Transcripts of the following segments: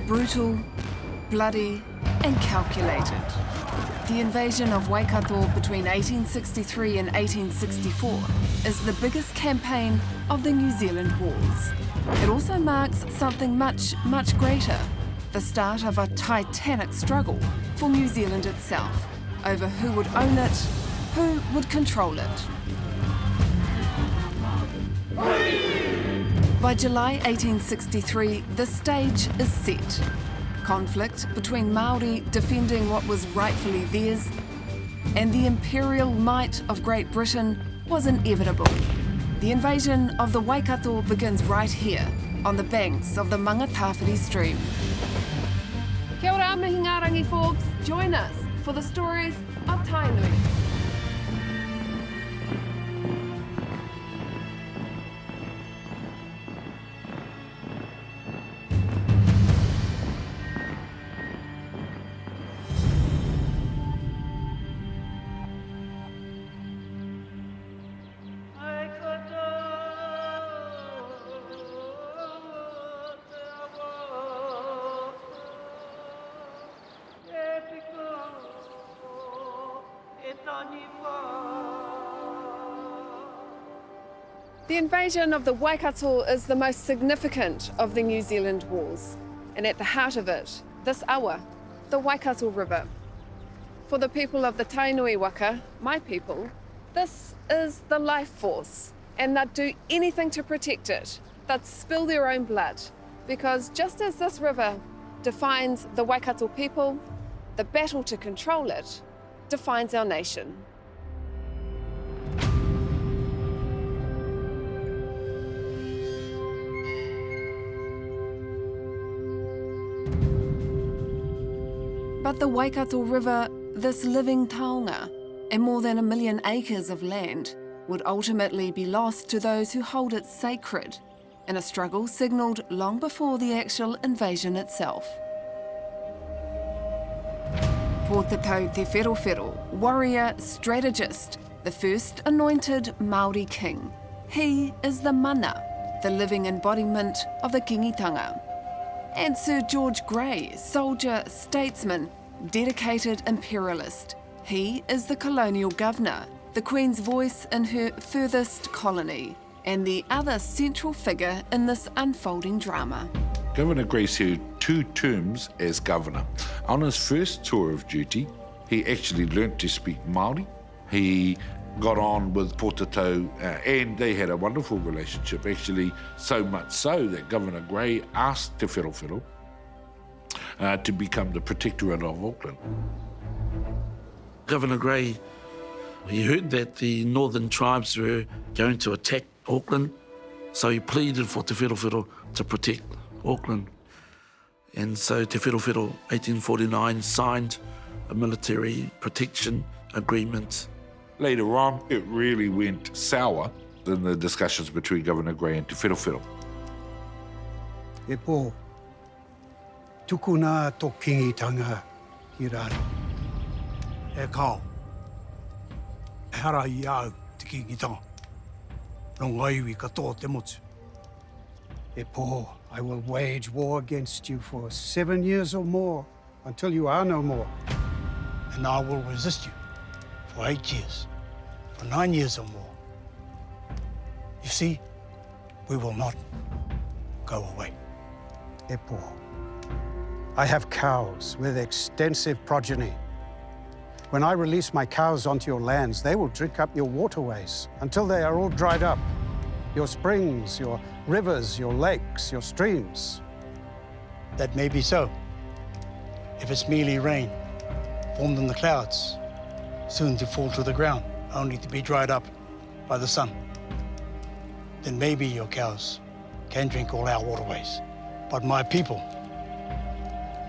Brutal, bloody and calculated. The invasion of Waikato between 1863 and 1864 is the biggest campaign of the New Zealand Wars. It also marks something much, much greater, the start of a titanic struggle for New Zealand itself over who would own it, who would control it. By July 1863, the stage is set. Conflict between Māori defending what was rightfully theirs and the imperial might of Great Britain was inevitable. The invasion of the Waikato begins right here, on the banks of the Mangatawhiri stream. Kia ora, Mihingaarangi Forbes. Join us for the stories of Tainui. The invasion of the Waikato is the most significant of the New Zealand Wars, and at the heart of it, this awa, the Waikato River. For the people of the Tainui waka, my people, this is the life force, and they'd do anything to protect it. They'd spill their own blood, because just as this river defines the Waikato people, the battle to control it defines our nation. But the Waikato River, this living taonga, and more than 1 million acres of land, would ultimately be lost to those who hold it sacred, in a struggle signalled long before the actual invasion itself. Pōtatau Te Wherowhero, warrior, strategist, the first anointed Māori king. He is the mana, the living embodiment of the Kiingitanga. And Sir George Grey, soldier, statesman, dedicated imperialist. He is the colonial governor, the Queen's voice in her furthest colony, and the other central figure in this unfolding drama. Governor Grey served 2 terms as governor. On his first tour of duty, he actually learnt to speak Māori. He got on with Pōtatau, and they had a wonderful relationship, actually so much so that Governor Grey asked Te Wherowhero to become the protectorate of Auckland. Governor Grey, he heard that the northern tribes were going to attack Auckland, so he pleaded for Te Wherowhero to protect Auckland. And so Te Wherowhero, 1849, signed a military protection agreement. Later on, it really went sour in the discussions between Governor Grey and Te Wherowhero. E pō, tukuna tō Kiingitanga ki raro. E kao, e hara I au te Kiingitanga. Nō ngaiwi katoa te motu. E pō, I will wage war against you for 7 years or more, until you are no more. And I will resist you for 8 years, for 9 years or more. You see, we will not go away. E pō, I have cows with extensive progeny. When I release my cows onto your lands, they will drink up your waterways until they are all dried up. Your springs, your rivers, your lakes, your streams. That may be so, if it's merely rain, formed in the clouds, soon to fall to the ground. only to be dried up by the sun. Then maybe your cows can drink all our waterways. But my people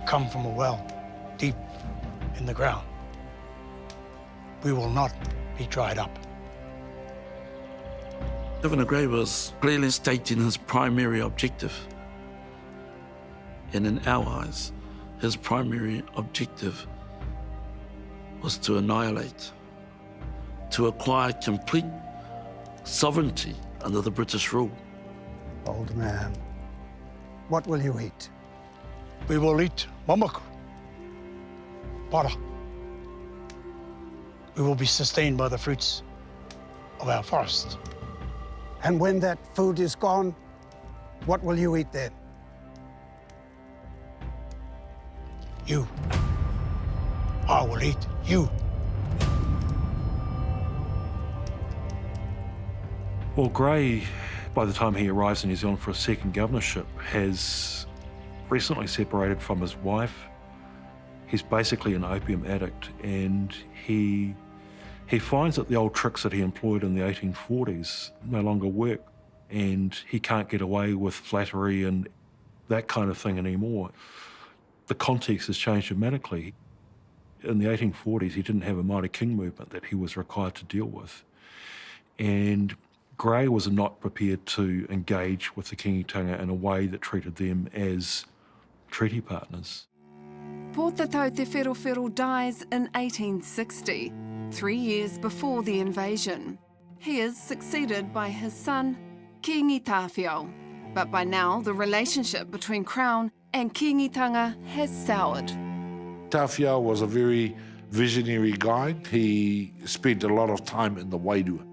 come from a well deep in the ground. We will not be dried up. Governor Gray was clearly stating his primary objective. And in our eyes, his primary objective was to annihilate, to acquire complete sovereignty under the British rule. Old man, what will you eat? We will eat mamaku, para. We will be sustained by the fruits of our forest. And when that food is gone, what will you eat then? You. I will eat you. Well, Gray, by the time he arrives in New Zealand for a second governorship, has recently separated from his wife. He's basically an opium addict, and he finds that the old tricks that he employed in the 1840s no longer work, and he can't get away with flattery and that kind of thing anymore. The context has changed dramatically. In the 1840s, he didn't have a Māori king movement that he was required to deal with. And Gray was not prepared to engage with the Kiingitanga in a way that treated them as treaty partners. Pōtatau Te Wherowhero dies in 1860, 3 years before the invasion. He is succeeded by his son, Kiingitawhio. But by now, the relationship between Crown and Kiingitanga has soured. Tawhia was a very visionary guy. He spent a lot of time in the Wairua.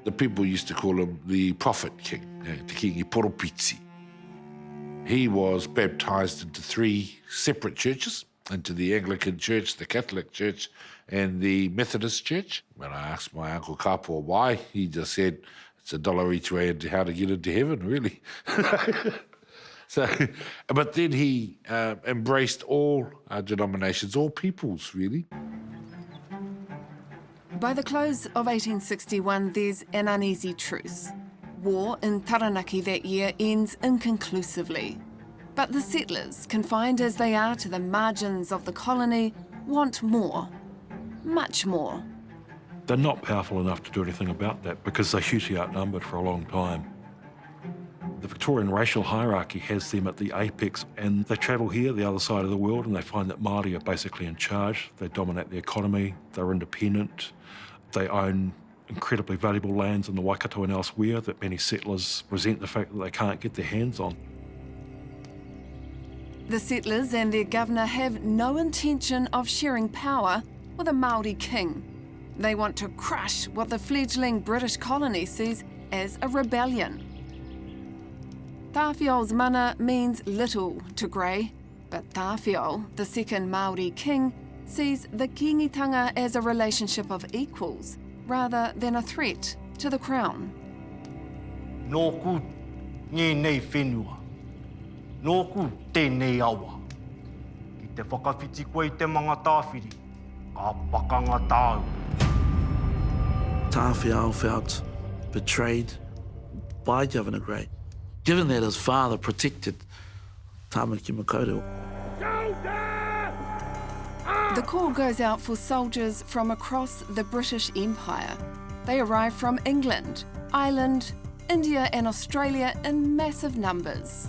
The people used to call him the Prophet King, Te Kingi Poropitsi. He was baptised into 3 separate churches, into the Anglican Church, the Catholic Church, and the Methodist Church. When I asked my Uncle Kapua why, he just said, it's $1 each way into how to get into heaven, really. So, but then he embraced all denominations, all peoples, really. By the close of 1861, there's an uneasy truce. War in Taranaki that year ends inconclusively. But the settlers, confined as they are to the margins of the colony, want more. Much more. They're not powerful enough to do anything about that because they're hugely outnumbered for a long time. The Victorian racial hierarchy has them at the apex, and they travel here, the other side of the world, and they find that Māori are basically in charge. They dominate the economy, they're independent, they own incredibly valuable lands in the Waikato and elsewhere that many settlers resent the fact that they can't get their hands on. The settlers and their governor have no intention of sharing power with a Māori king. They want to crush what the fledgling British colony sees as a rebellion. Tawhio's mana means little to Gray, but Tawhio, the second Māori king, sees the Kiingitanga as a relationship of equals rather than a threat to the crown. Nōku nei whenua, nōku tēnei awa. Ki te whakawhiti koe I te mga tāwhiri, ka pakanga tāu. Tawhio felt betrayed by Governor Gray, given that his father protected Tāmaki Makaurau. The call goes out for soldiers from across the British Empire. They arrive from England, Ireland, India and Australia in massive numbers.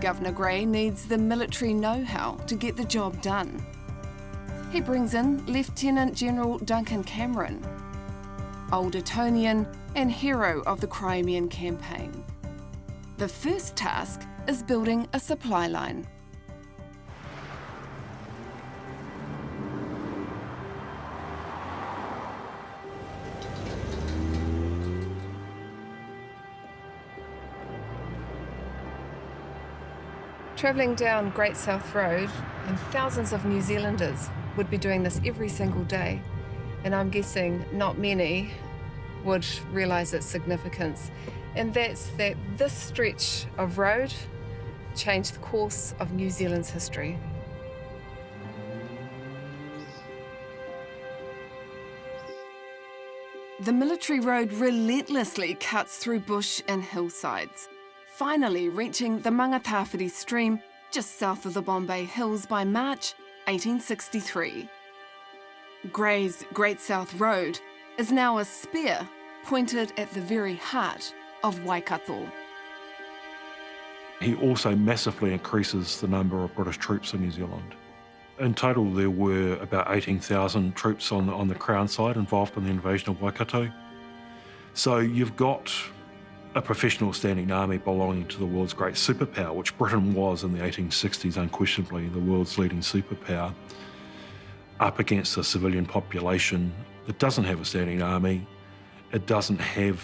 Governor Gray needs the military know-how to get the job done. He brings in Lieutenant General Duncan Cameron, old Etonian and hero of the Crimean campaign. The first task is building a supply line. Travelling down Great South Road, and thousands of New Zealanders would be doing this every single day. And I'm guessing not many would realise its significance. And that's that this stretch of road changed the course of New Zealand's history. The military road relentlessly cuts through bush and hillsides, finally reaching the Mangatawhiri stream just south of the Bombay Hills by March 1863. Grey's Great South Road is now a spear pointed at the very heart of Waikato. He also massively increases the number of British troops in New Zealand. In total, there were about 18,000 troops on the Crown side involved in the invasion of Waikato. So you've got a professional standing army belonging to the world's great superpower, which Britain was in the 1860s, unquestionably the world's leading superpower, up against a civilian population that doesn't have a standing army, it doesn't have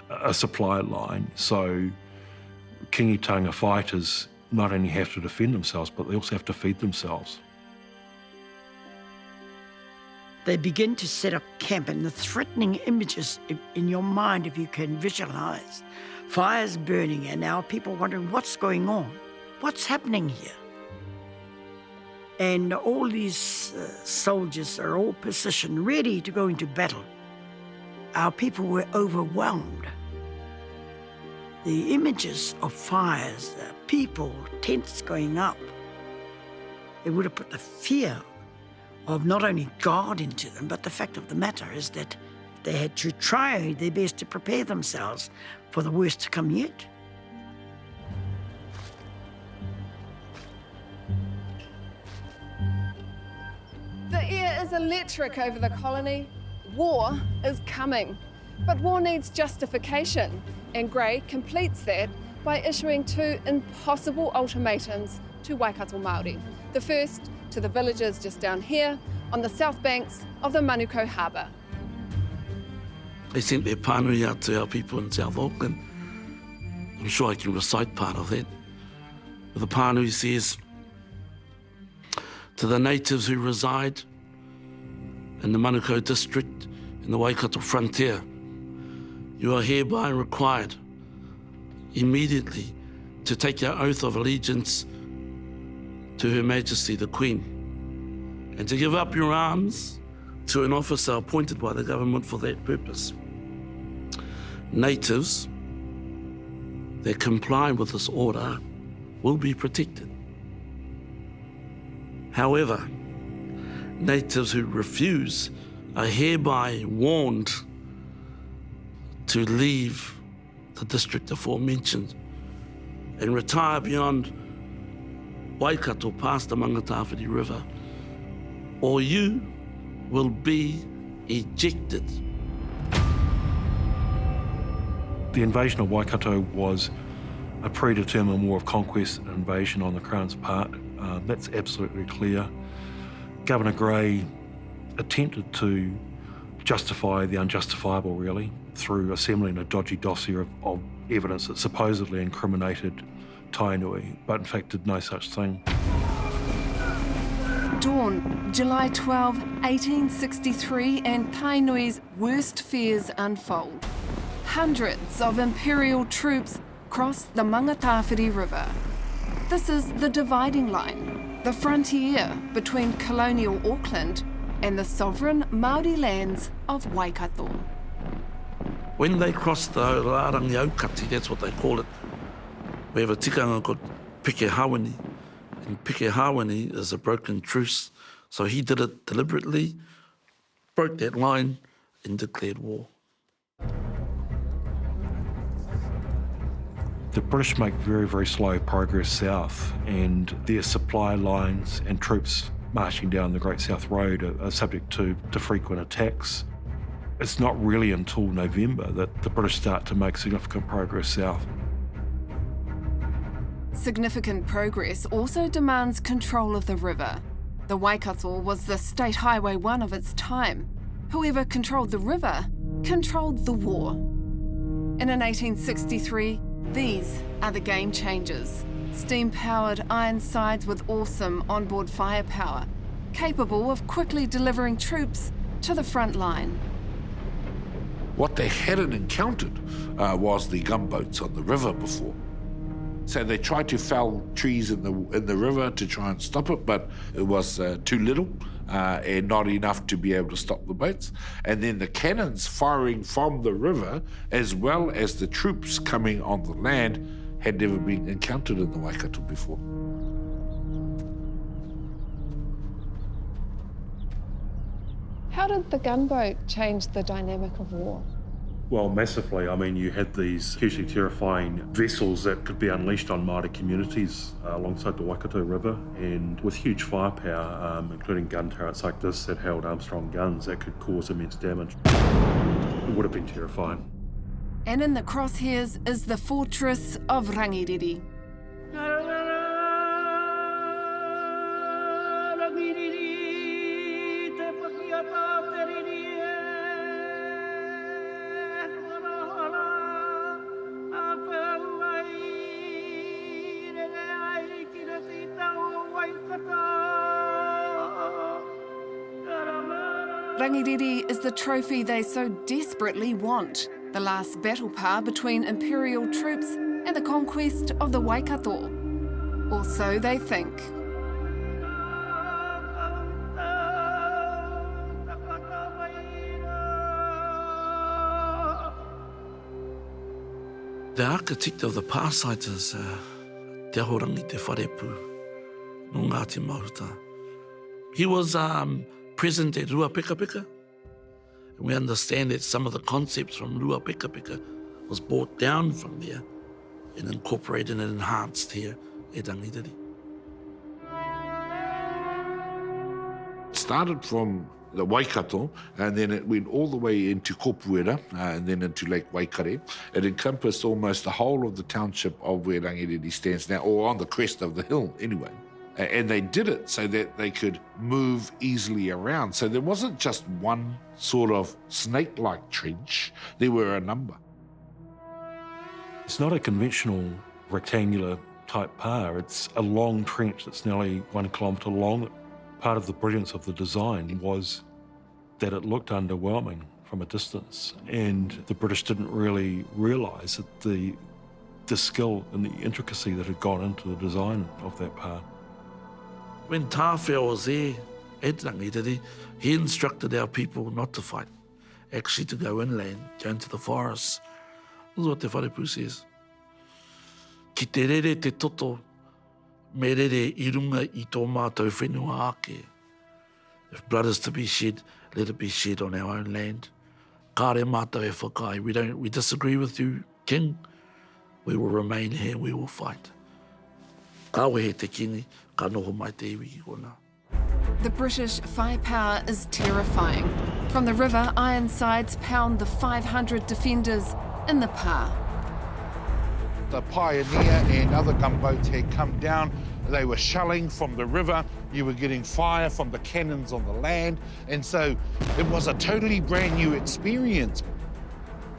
a supply line. So Kiingitanga fighters not only have to defend themselves, but they also have to feed themselves. They begin to set up camp, and the threatening images in your mind, if you can visualize, fires burning and now people wondering what's going on, what's happening here. And all these soldiers are all positioned, ready to go into battle. Our people were overwhelmed. The images of fires, people, tents going up, it would have put the fear of not only God into them, but the fact of the matter is that they had to try their best to prepare themselves for the worst to come yet. The air is electric over the colony. War is coming. But war needs justification, and Grey completes that by issuing two impossible ultimatums to Waikato Māori. The first to the villages just down here on the south banks of the Manukau Harbour. They sent their pānui out to our people in South Auckland. I'm sure I can recite part of that. The pānui says, to the natives who reside in the Manukau district in the Waikato frontier, you are hereby required immediately to take your oath of allegiance to Her Majesty the Queen, and to give up your arms to an officer appointed by the government for that purpose. Natives that comply with this order will be protected. However, natives who refuse are hereby warned to leave the district aforementioned and retire beyond Waikato past the Mangatawhiri River, or you will be ejected. The invasion of Waikato was a predetermined war of conquest and invasion on the Crown's part. That's absolutely clear. Governor Grey attempted to justify the unjustifiable, really, through assembling a dodgy dossier of evidence that supposedly incriminated Tainui, but in fact did no such thing. Dawn, July 12, 1863, and Tainui's worst fears unfold. Hundreds of imperial troops cross the Mangatawhiri River. This is the dividing line, the frontier between colonial Auckland and the sovereign Māori lands of Waikato. When they cross the Rārangi Aukati, that's what they call it, we have a tikanga called Pike Hawani, and Pike Hawani is a broken truce. So he did it deliberately, broke that line, and declared war. The British make very, very slow progress south, and their supply lines and troops marching down the Great South Road are subject to frequent attacks. It's not really until November that the British start to make significant progress south. Significant progress also demands control of the river. The Waikato was the State Highway 1 of its time. Whoever controlled the river controlled the war. And in 1863, these are the game changers. Steam-powered Ironsides with awesome onboard firepower, capable of quickly delivering troops to the front line. What they hadn't encountered was the gunboats on the river before. So they tried to fell trees in the river to try and stop it, but it was too little and not enough to be able to stop the boats. And then the cannons firing from the river, as well as the troops coming on the land, had never been encountered in the Waikato before. How did the gunboat change the dynamic of war? Well, massively. I mean, you had these hugely terrifying vessels that could be unleashed on Māori communities alongside the Waikato River, and with huge firepower, including gun turrets like this that held Armstrong guns that could cause immense damage. It would have been terrifying. And in the crosshairs is the fortress of Rangiriri. Rangiriri is the trophy they so desperately want, the last battle par between imperial troops and the conquest of the Waikato. Or so they think. The architect of the pā site is Te Ahorangi Te Wharepu, no Ngāti Mahuta. He was present at Rua Peka Peka. And we understand that some of the concepts from Rua Peka Peka was brought down from there and incorporated and enhanced here at Rangiriri. It started from the Waikato, and then it went all the way into Kopuera, and then into Lake Waikare. It encompassed almost the whole of the township of where Rangiriri stands now, or on the crest of the hill anyway. And they did it so that they could move easily around. So there wasn't just one sort of snake-like trench, there were a number. It's not a conventional rectangular type pā, it's a long trench that's nearly 1 kilometre long. Part of the brilliance of the design was that it looked underwhelming from a distance, and the British didn't really realise that the skill and the intricacy that had gone into the design of that pā. When Tāwhia was there at Rangiriri, he instructed our people not to fight, actually to go inland, go into the forests. This is what Te Wharepu says. Ki te rere te toto, me rere I runga I tō mātou whenua ake. If blood is to be shed, let it be shed on our own land. Kāre mātou e whakai. We disagree with you, King. We will remain here, we will fight. Kawehe te kini, ka noho mai te iwi ona. The British firepower is terrifying. From the river, Ironsides pound the 500 defenders in the pā. The Pioneer and other gunboats had come down. They were shelling from the river. You were getting fire from the cannons on the land. And so it was a totally brand new experience.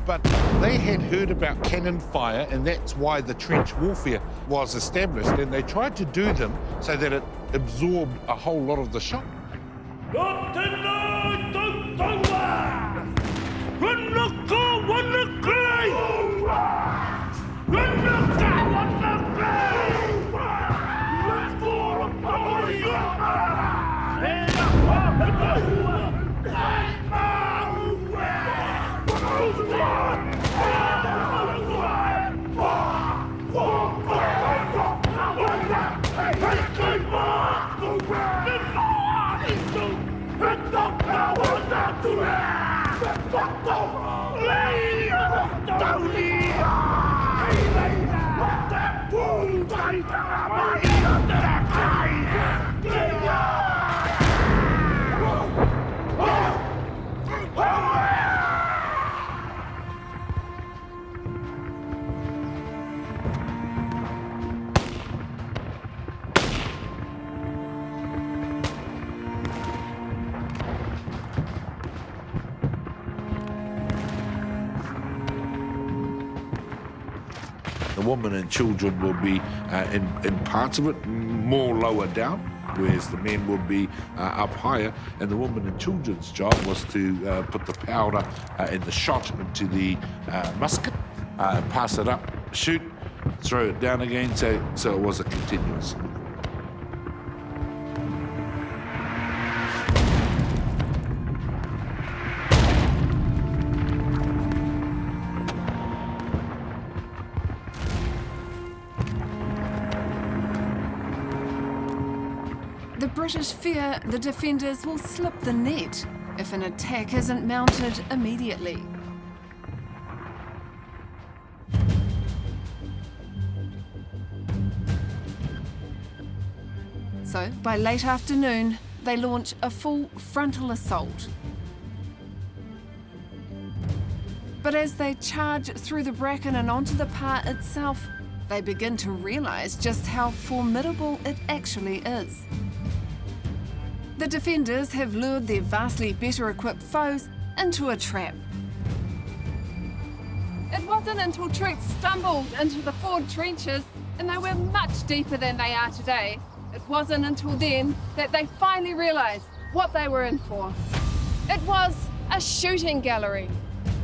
But they had heard about cannon fire, and that's why the trench warfare was established. And they tried to do them so that it absorbed a whole lot of the shock. The women and children will be in parts of it, more lower down, whereas the men would be up higher. And the women and children's job was to put the powder and the shot into the musket, pass it up, shoot, throw it down again, so it was a continuous. The British fear the defenders will slip the net if an attack isn't mounted immediately. So, by late afternoon, they launch a full frontal assault. But as they charge through the bracken and onto the pa itself, they begin to realise just how formidable it actually is. The defenders have lured their vastly better equipped foes into a trap. It wasn't until troops stumbled into the forward trenches, and they were much deeper than they are today, it wasn't until then that they finally realised what they were in for. It was a shooting gallery.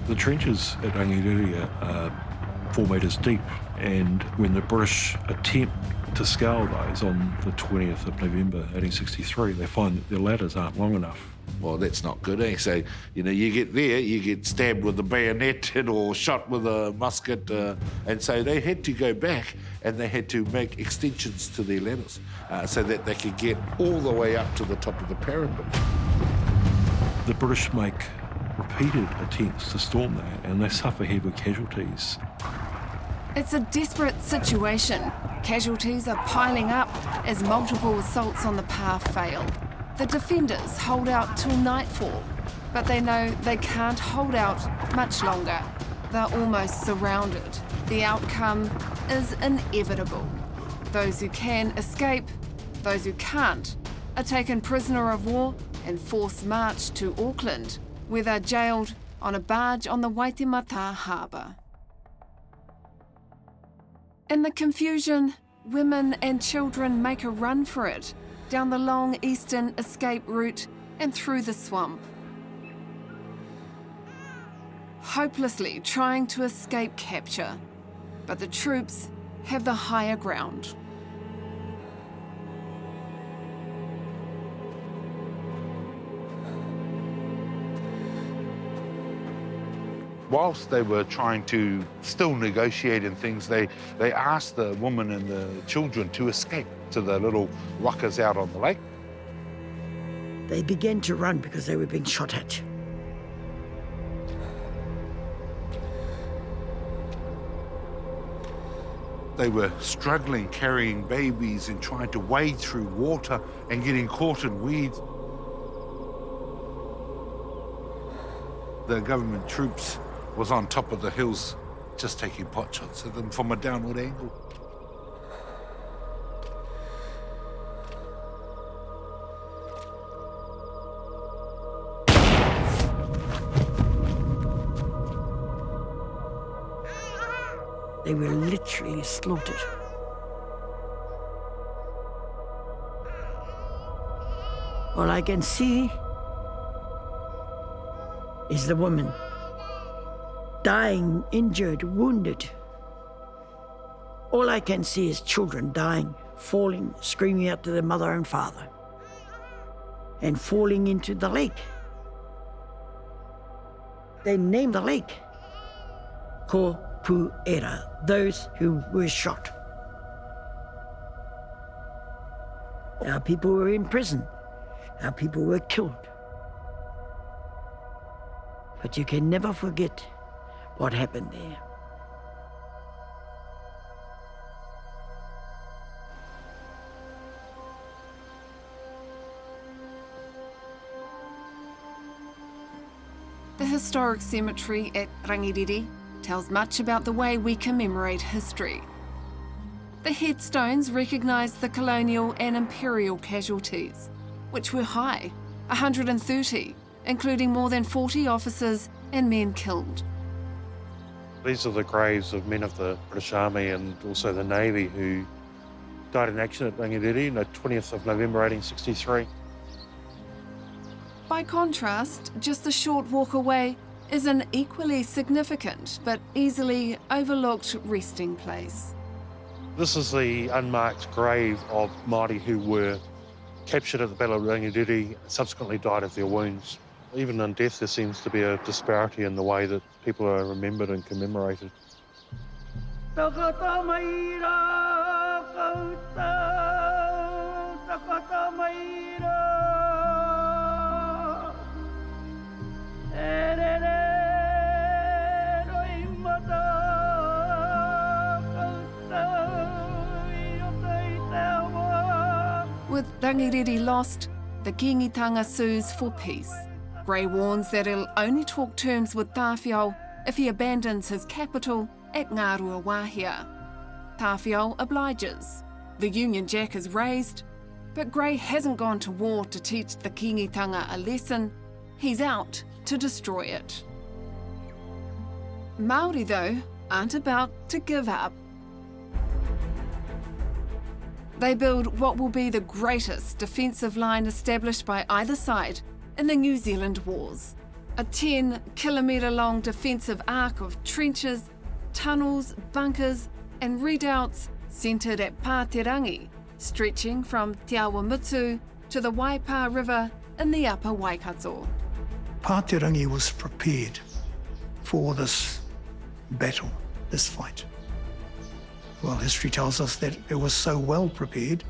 The trenches at Rangiriri are 4 metres deep, and when the British attempt to scale those on the 20th of November 1863, they find that their ladders aren't long enough. Well, that's not good, eh? So, you know, you get there, you get stabbed with a bayonet or shot with a musket, and so they had to go back and they had to make extensions to their ladders so that they could get all the way up to the top of the parapet. The British make repeated attempts to storm that, and they suffer heavy casualties. It's a desperate situation. Casualties are piling up as multiple assaults on the pa fail. The defenders hold out till nightfall, but they know they can't hold out much longer. They're almost surrounded. The outcome is inevitable. Those who can escape, those who can't, are taken prisoner of war and forced marched to Auckland, where they're jailed on a barge on the Waitemata harbour. In the confusion, women and children make a run for it, down the long eastern escape route and through the swamp. Hopelessly trying to escape capture, but the troops have the higher ground. Whilst they were trying to still negotiate and things, they asked the women and the children to escape to the little wakas out on the lake. They began to run because they were being shot at. They were struggling carrying babies and trying to wade through water and getting caught in weeds. The government troops was on top of the hills just taking pot shots at them from a downward angle. They were literally slaughtered. All I can see is the woman dying, injured, wounded. All I can see is children dying, falling, screaming out to their mother and father, and falling into the lake. They named the lake Ko Puera, those who were shot. Our people were in prison. Our people were killed. But you can never forget what happened there. The historic cemetery at Rangiriri tells much about the way we commemorate history. The headstones recognise the colonial and imperial casualties, which were high, 130, including more than 40 officers and men killed. These are the graves of men of the British Army and also the Navy who died in action at Rangiriri on the 20th of November 1863. By contrast, just a short walk away is an equally significant but easily overlooked resting place. This is the unmarked grave of Māori who were captured at the Battle of Rangiriri, subsequently died of their wounds. Even in death, there seems to be a disparity in the way that people are remembered and commemorated. With Rangiriri lost, the Kiingitanga sues for peace. Gray warns that he'll only talk terms with Tawhiao if he abandons his capital at Ngārua Wāhia. Tawhiao obliges. The Union Jack is raised, but Gray hasn't gone to war to teach the Kiingitanga a lesson. He's out to destroy it. Māori, though, aren't about to give up. They build what will be the greatest defensive line established by either side in the New Zealand Wars. A 10-kilometre-long defensive arc of trenches, tunnels, bunkers and redoubts centred at Pāterangi, stretching from Te Awamutu to the Waipa River in the upper Waikato. Pāterangi was prepared for this battle, this fight. Well, history tells us that it was so well prepared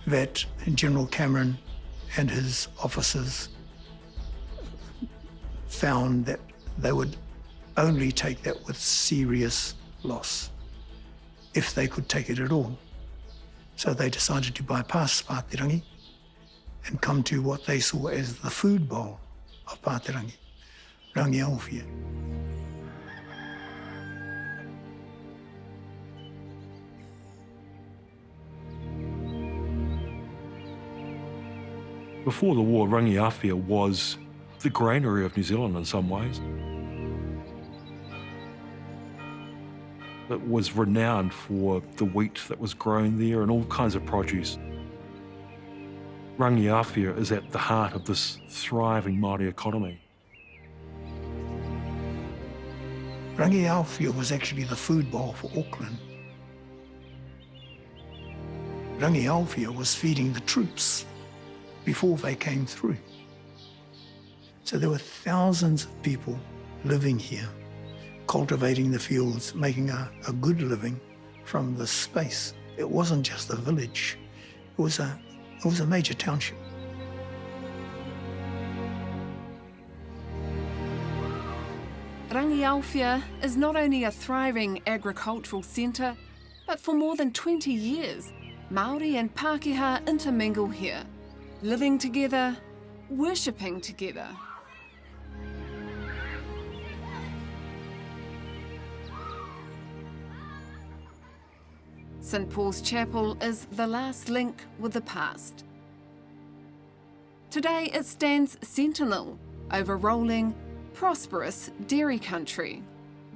that General Cameron and his officers found that they would only take that with serious loss, if they could take it at all. So they decided to bypass Pāterangi and come to what they saw as the food bowl of Pāterangi, Rangi Aotearoa. Before the war, Rangi Aotearoa was the granary of New Zealand in some ways. It was renowned for the wheat that was grown there and all kinds of produce. Rangi Aotearoa is at the heart of this thriving Māori economy. Rangi Aotearoa was actually the food bowl for Auckland. Rangi Aotearoa was feeding the troops before they came through. So there were thousands of people living here, cultivating the fields, making a good living from this space. It wasn't just a village, it was a major township. Rangi Aotearoa is not only a thriving agricultural centre, but for more than 20 years, Māori and Pākehā intermingle here, living together, worshipping together. St Paul's Chapel is the last link with the past. Today it stands sentinel over rolling, prosperous dairy country.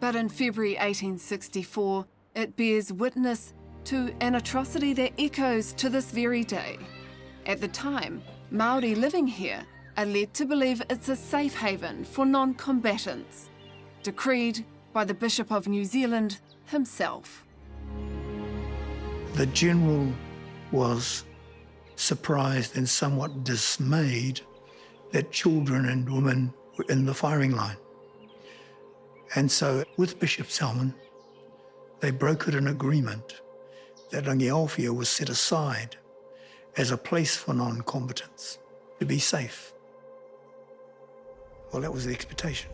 But in February 1864, it bears witness to an atrocity that echoes to this very day. At the time, Māori living here are led to believe it's a safe haven for non-combatants, decreed by the Bishop of New Zealand himself. The general was surprised and somewhat dismayed that children and women were in the firing line. And so with Bishop Salmon, they brokered an agreement that Rangi Aotearoa was set aside as a place for non-combatants to be safe. Well, that was the expectation.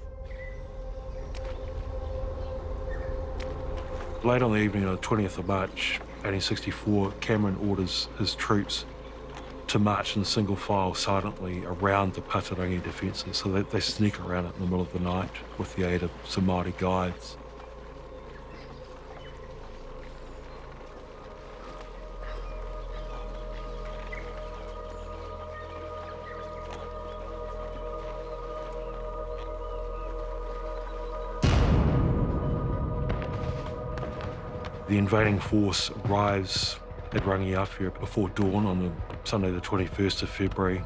Late on the evening of the 20th of March, 1864, Cameron orders his troops to march in single file silently around the Pāterangi defences, so that they sneak around it in the middle of the night with the aid of some Māori guides. The invading force arrives at Rangi Aotearoa before dawn on Sunday the 21st of February,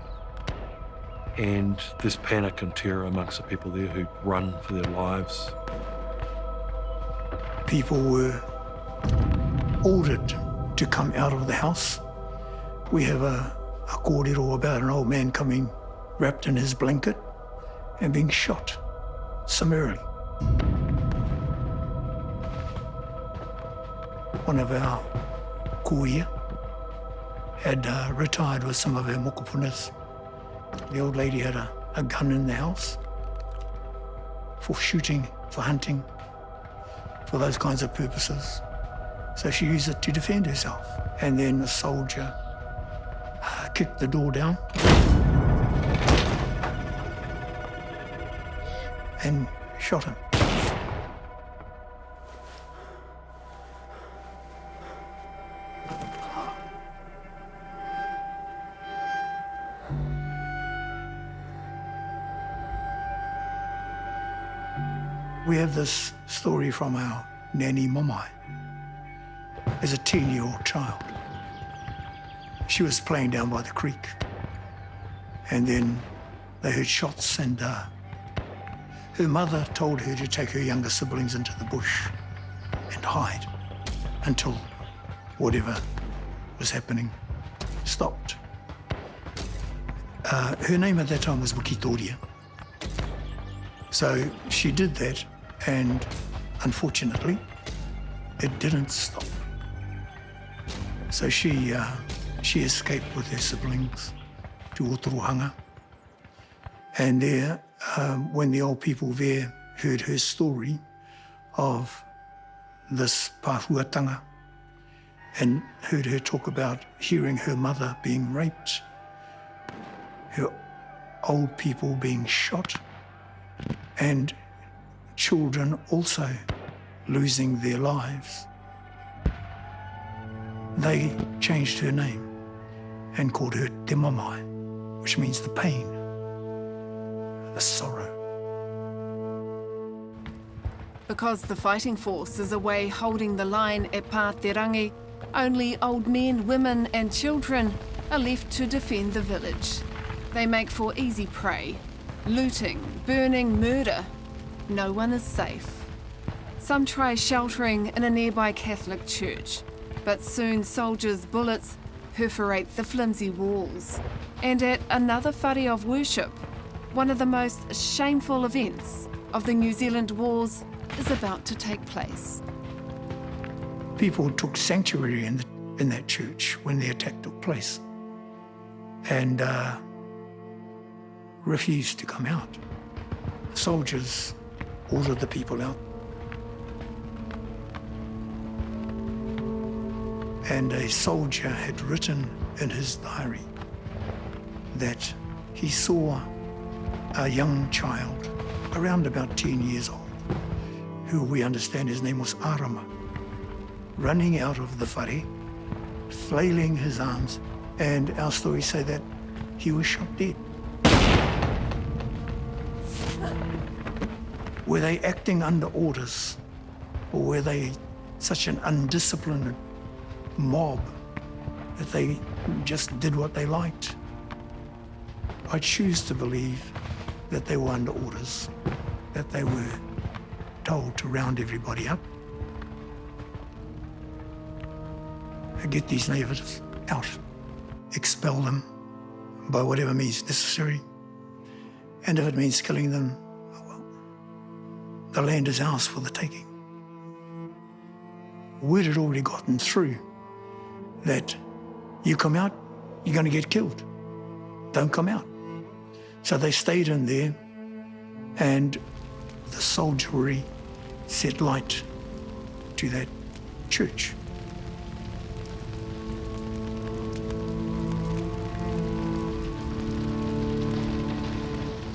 and there's panic and terror amongst the people there who run for their lives. People were ordered to come out of the house. We have a kōrero about an old man coming wrapped in his blanket and being shot summarily. One of our Kawhia had retired with some of her mokopunas. The old lady had a gun in the house for shooting, for hunting, for those kinds of purposes. So she used it to defend herself. And then the soldier kicked the door down and shot him. We have this story from our nanny Mamae. As a 10-year-old child, she was playing down by the creek, and then they heard shots, and her mother told her to take her younger siblings into the bush and hide until whatever was happening stopped. Her name at that time was Wikitoria. So she did that, and unfortunately, it didn't stop. So she escaped with her siblings to Otorewa. And there, when the old people there heard her story of this pāhuatanga and heard her talk about hearing her mother being raped, her old people being shot, and children also losing their lives, they changed her name and called her Te Mamae, which means the pain, the sorrow. Because the fighting force is away holding the line at Pāterangi, only old men, women and children are left to defend the village. They make for easy prey. Looting, burning, murder. No one is safe. Some try sheltering in a nearby Catholic church, but soon soldiers' bullets perforate the flimsy walls. And at another whare of worship, one of the most shameful events of the New Zealand Wars is about to take place. People took sanctuary in that church when the attack took place, and refused to come out. Soldiers ordered the people out. And a soldier had written in his diary that he saw a young child, around about 10 years old, who we understand his name was Arama, running out of the whare, flailing his arms, and our stories say that he was shot dead. Were they acting under orders, or were they such an undisciplined mob that they just did what they liked? I choose to believe that they were under orders, that they were told to round everybody up, and get these natives out, expel them by whatever means necessary, and if it means killing them, the land is ours for the taking. Word had already gotten through that you come out, you're going to get killed. Don't come out. So they stayed in there, and the soldiery set light to that church.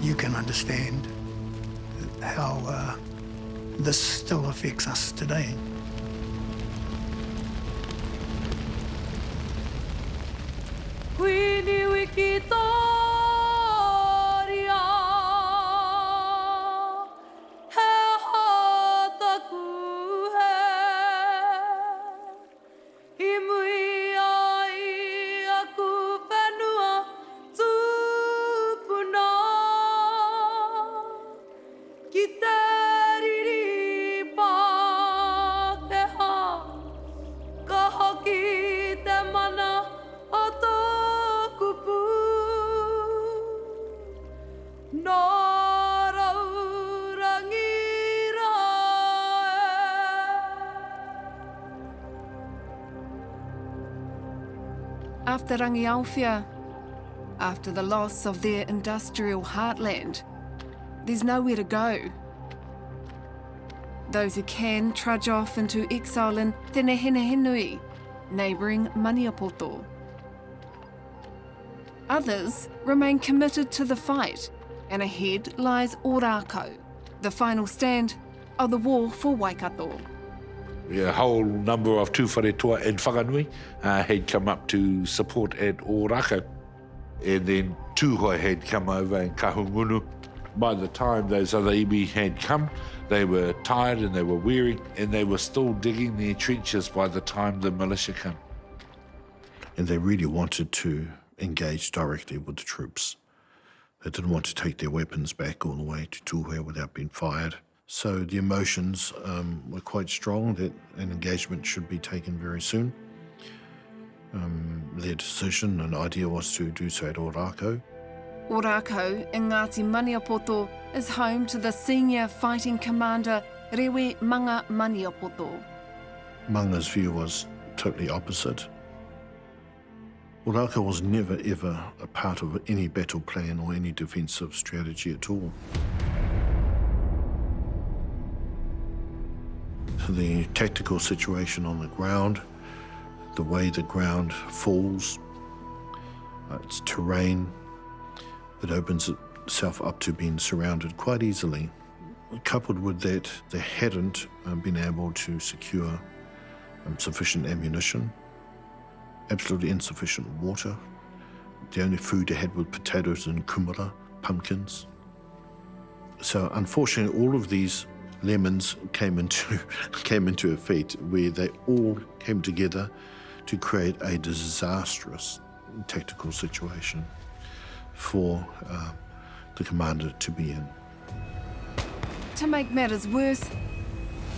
You can understand how this still affects us today. Ka After Rangiaowhia, after the loss of their industrial heartland, there's nowhere to go. Those who can trudge off into exile in Tainui, neighbouring Maniapoto. Others remain committed to the fight, and ahead lies Ōrākau, the final stand of the war for Waikato. A whole number of tūwharetoa and whakanui had come up to support at Ōrākau. And then Tūhoe had come over and Kahungunu. By the time those other iwi had come, they were tired and they were weary, and they were still digging their trenches by the time the militia came. And they really wanted to engage directly with the troops. They didn't want to take their weapons back all the way to Tūhoe without being fired. So the emotions were quite strong that an engagement should be taken very soon. Their decision and idea was to do so at Ōrākau. Ōrākau in Ngāti Maniapoto is home to the senior fighting commander Rewe Manga Maniapoto. Manga's view was totally opposite. Ōrākau was never ever a part of any battle plan or any defensive strategy at all. The tactical situation on the ground, the way the ground falls, its terrain, it opens itself up to being surrounded quite easily. Coupled with that, they hadn't been able to secure sufficient ammunition, absolutely insufficient water. The only food they had was potatoes and kumara, pumpkins. So unfortunately, all of these lemons came into effect where they all came together to create a disastrous tactical situation for the commander to be in. To make matters worse,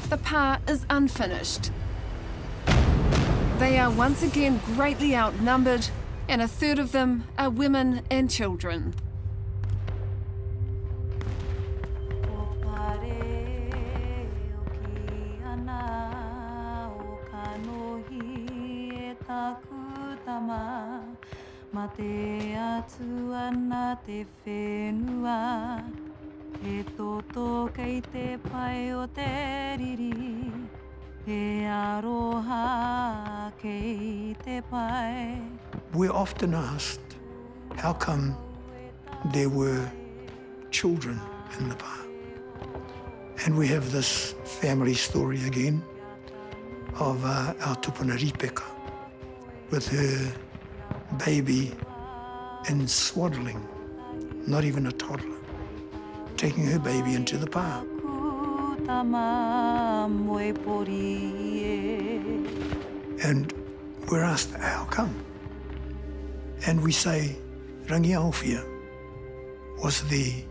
the pa is unfinished. They are once again greatly outnumbered, and a third of them are women and children. Ma te atuana te whenua, e toto kei te pai o te riri, e aroha kei te pai. We're often asked, how come there were children in the pa? And we have this family story again of our tupuna Ripeka with her baby in swaddling, not even a toddler, taking her baby into the pa. And we're asked, how come? And we say, Rangiaowhia was the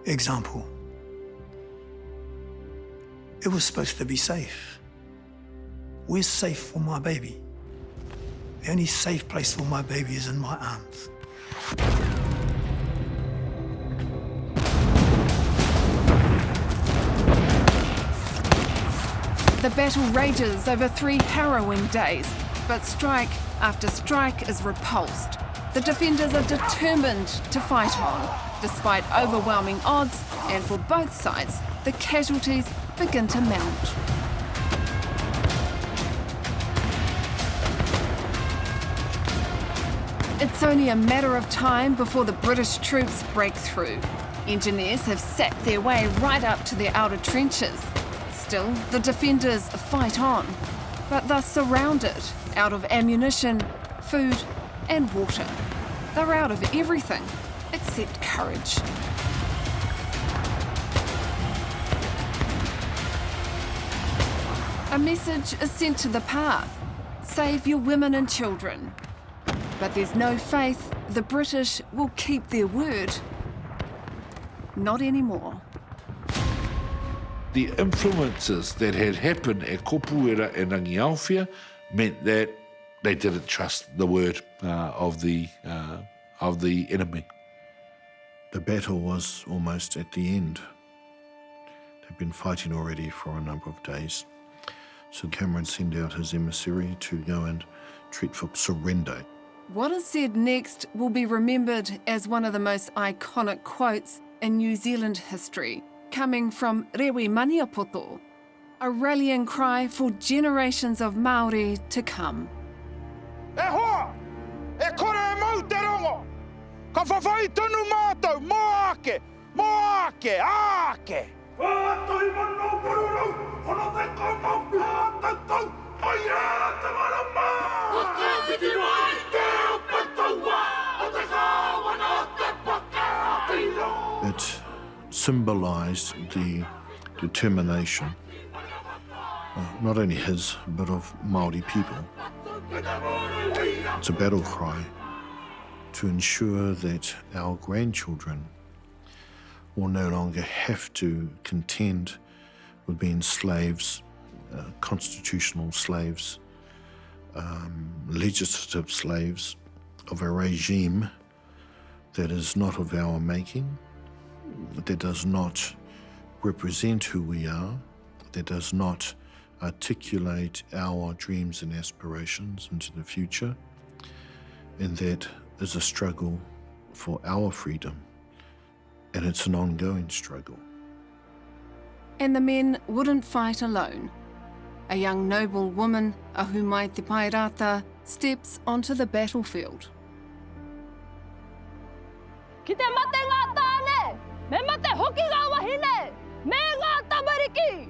example. It was supposed to be safe. Where's safe for my baby? The only safe place for my baby is in my arms. The battle rages over 3 harrowing days, but strike after strike is repulsed. The defenders are determined to fight on, despite overwhelming odds, and for both sides, the casualties begin to mount. It's only a matter of time before the British troops break through. Engineers have sapped their way right up to their outer trenches. Still, the defenders fight on, but they're surrounded, out of ammunition, food and water. They're out of everything except courage. A message is sent to the pa: save your women and children. But there's no faith the British will keep their word. Not anymore. The influences that had happened at Kopuera and Rangiaowhia meant that they didn't trust the word of the enemy. The battle was almost at the end. They'd been fighting already for a number of days. So Cameron sent out his emissary to go and treat for surrender. What is said next will be remembered as one of the most iconic quotes in New Zealand history, coming from Rewi Maniapoto, a rallying cry for generations of Māori to come. E hoa! E kore e mau te rongo! Ka whawhai tonu mātou, mō ake! Mō ake! Ake! Whātoi mano kururu! Hono te kaumau hātatau! Haia te marama! O te whiti mai te o pataua! O te kāwana o te paka! It symbolised the determination, not only his, but of Māori people. It's a battle cry to ensure that our grandchildren will no longer have to contend with being slaves, constitutional slaves, legislative slaves of a regime that is not of our making, that does not represent who we are, that does not articulate our dreams and aspirations into the future, and that is a struggle for our freedom, and it's an ongoing struggle. And the men wouldn't fight alone. A young noble woman, Ahumai Te Pairata, steps onto the battlefield. Ki te mate ngā tāne, me mate hoki ngā wahine, me ngā tamariki!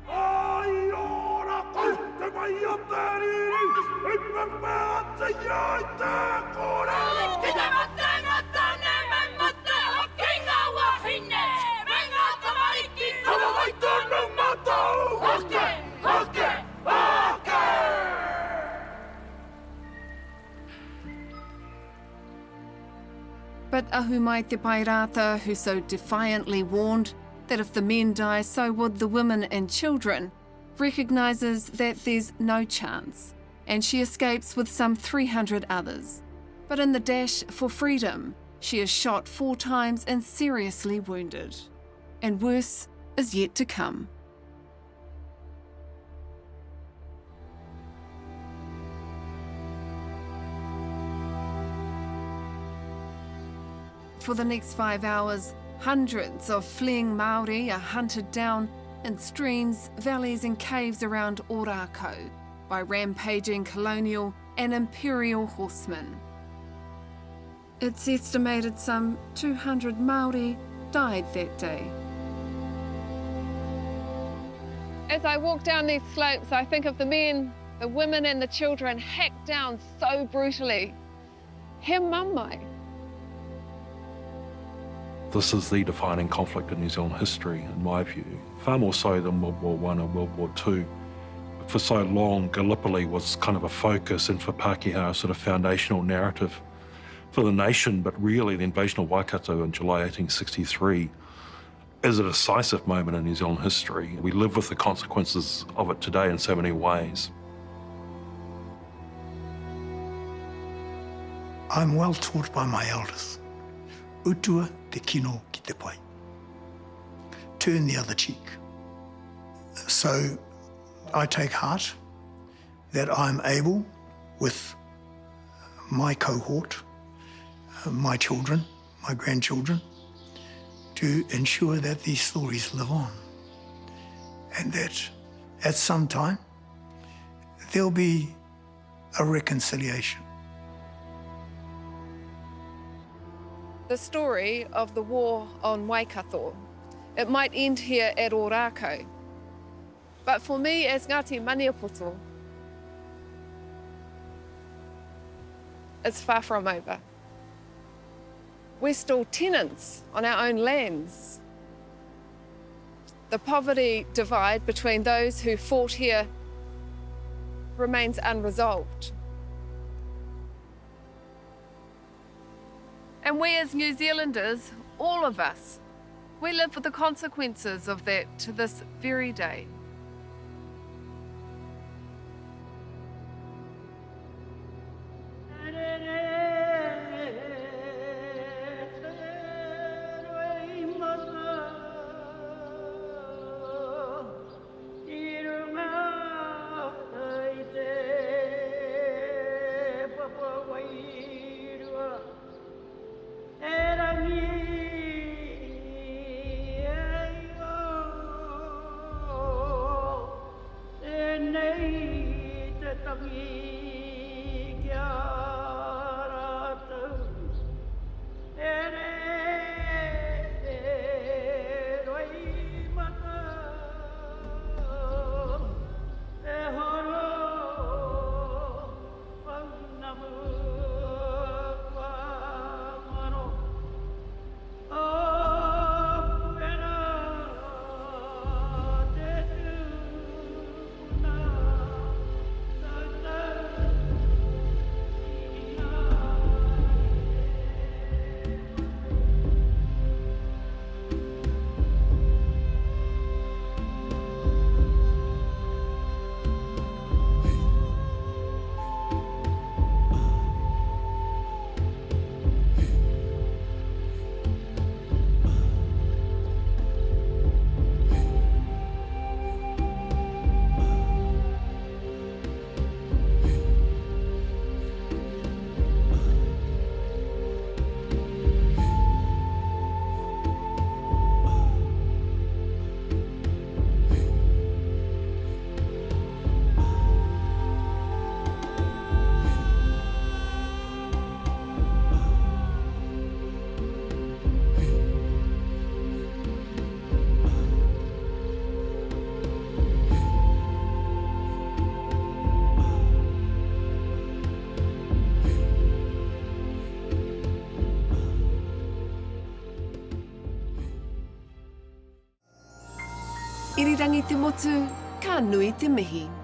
Ai ora kau te mai o te riri, e pepe a te iai te kore! Ki te mate ngā tāne, me mate hoki ngā wahine, me ngā tamariki! Kawa mai tōnu mātou! Hoke! Hoke! Hoke! But Ahumai Te Pairata, who so defiantly warned that if the men die, so would the women and children, recognises that there's no chance, and she escapes with some 300 others. But in the dash for freedom, she is shot 4 times and seriously wounded. And worse is yet to come. For the next 5 hours, hundreds of fleeing Māori are hunted down in streams, valleys and caves around Ōrākau by rampaging colonial and imperial horsemen. It's estimated some 200 Māori died that day. As I walk down these slopes, I think of the men, the women and the children hacked down so brutally. He Mamae. This is the defining conflict in New Zealand history, in my view, far more so than World War I and World War II. For so long, Gallipoli was kind of a focus, and for Pākehā, a sort of foundational narrative for the nation, but really the invasion of Waikato in July 1863 is a decisive moment in New Zealand history. We live with the consequences of it today in so many ways. I'm well taught by my elders. Utua te kino ki te pai. Turn the other cheek. So I take heart that I'm able, with my cohort, my children, my grandchildren, to ensure that these stories live on. And that at some time, there'll be a reconciliation. The story of the war on Waikato, it might end here at Ōrākau. But for me, as Ngāti Maniapoto, it's far from over. We're still tenants on our own lands. The poverty divide between those who fought here remains unresolved. And we as New Zealanders, all of us, we live with the consequences of that to this very day. Irirangi te motu, ka nui te mihi.